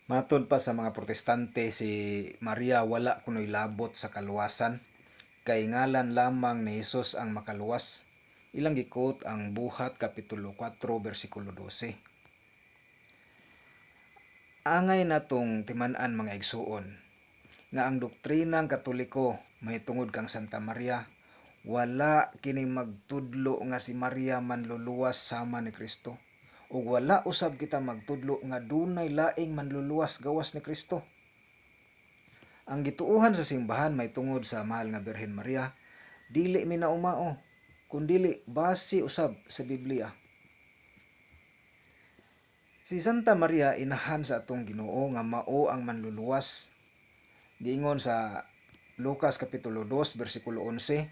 Matod pa sa mga protestante, si Maria wala kunoy labot sa kaluwasan, kay ngalan lamang ni Hesus ang makaluwas. Ilang gikot ang Buhat Kapitulo 4 versikulo 12. Angay natong timan-an mga igsuon nga ang doktrinang Katoliko mahitungod kang Santa Maria wala kini magtudlo nga si Maria manluluwas sama ni Kristo, ug wala usab kita magtudlo nga dunay laing manluluwas gawas ni Kristo. Ang gituohan sa simbahan mahitungod sa mahal nga Birhen Maria dili minaumao kundili base usab sa Biblia. Si Santa Maria inahan sa atong Ginoo nga mao ang manluluwas. Giingon sa Lucas Kapitulo 2 versikulo 11,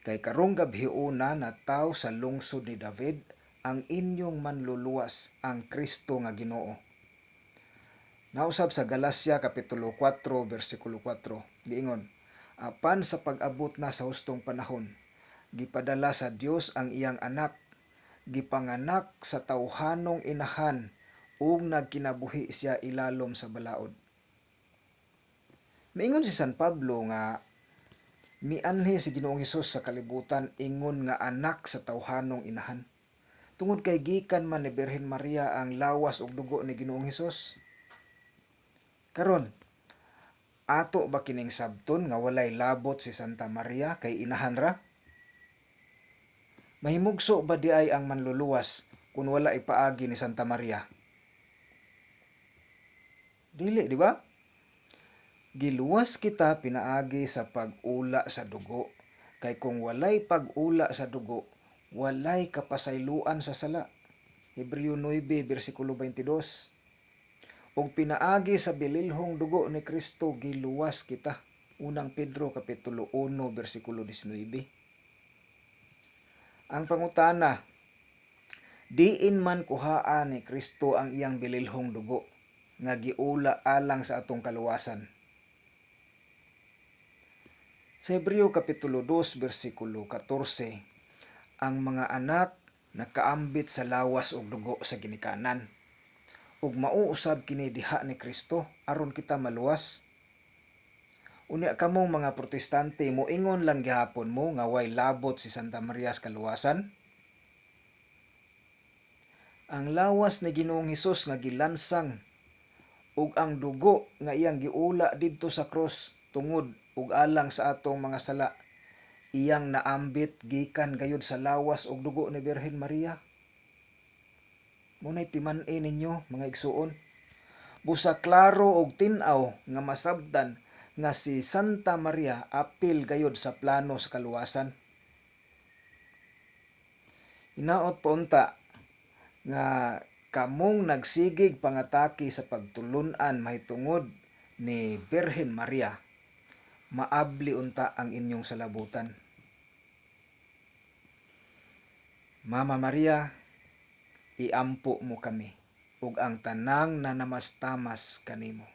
kay karong gabhiuna nataw sa lungsod ni David ang inyong manluluwas, ang Kristo nga Ginoo. Nausab sa Galacia Kapitulo 4 versikulo 4, giingon, apan sa pag-abot na sa hustong panahon, gipadala sa Dios ang iyang anak, gipanganak sa tawhanong inahan, ug nagkinabuhi siya ilalom sa balaod. Miingon si San Pablo nga mianhi si Ginoong Hesus sa kalibutan ingon nga anak sa tawhanong inahan. Tungod kay gikan man ni Birhen Maria ang lawas ug dugo ni Ginoong Hesus. Karon, ato ba kining sabton nga walay labot si Santa Maria kay inahan ra? Mahimugso ba di ay ang manluluwas kung wala ipaagi ni Santa Maria? Dili, di ba? Giluwas kita pinaagi sa pag-ula sa dugo. Kay kung walay pag-ula sa dugo, walay kapasayloan sa sala. Hebreo 9 versikulo 22. Og pinaagi sa bililhong dugo ni Kristo giluwas kita. Unang Pedro Kapitulo 1 versikulo 19. Ang pangutana, diin man kuhaan ni Kristo ang iyang bililhong dugo nga giula alang sa atong kaluwasan. Sa Hebreo Kapitulo 2 versikulo 14, ang mga anak nakaambit sa lawas ug dugo sa ginikanan, ug mauusab kini diha ni Kristo aron kita maluwas. Unya kamong mga protestante moingon lang gihapon mo nga way labot si Santa Maria sa kaluwasan. Ang lawas ni Ginoong Hesus nga gilansang ug ang dugo nga iyang giula didto sa cross tungod ug alang sa atong mga sala, iyang naambit gikan gayud sa lawas ug dugo ni Birhen Maria. Munay timan-i ninyo mga igsuon. Busa klaro og tin-aw nga masabtan nga si Santa Maria apil gayud sa plano sa kaluwasan. Hinaot pa unta nga kamong nagsigig pangatake sa pagtulun-an mahitungod ni Birhen Maria, maabli unta ang inyong salabutan. Mama Maria, iampo mo kami ug ang tanang nanamastamas kanimo.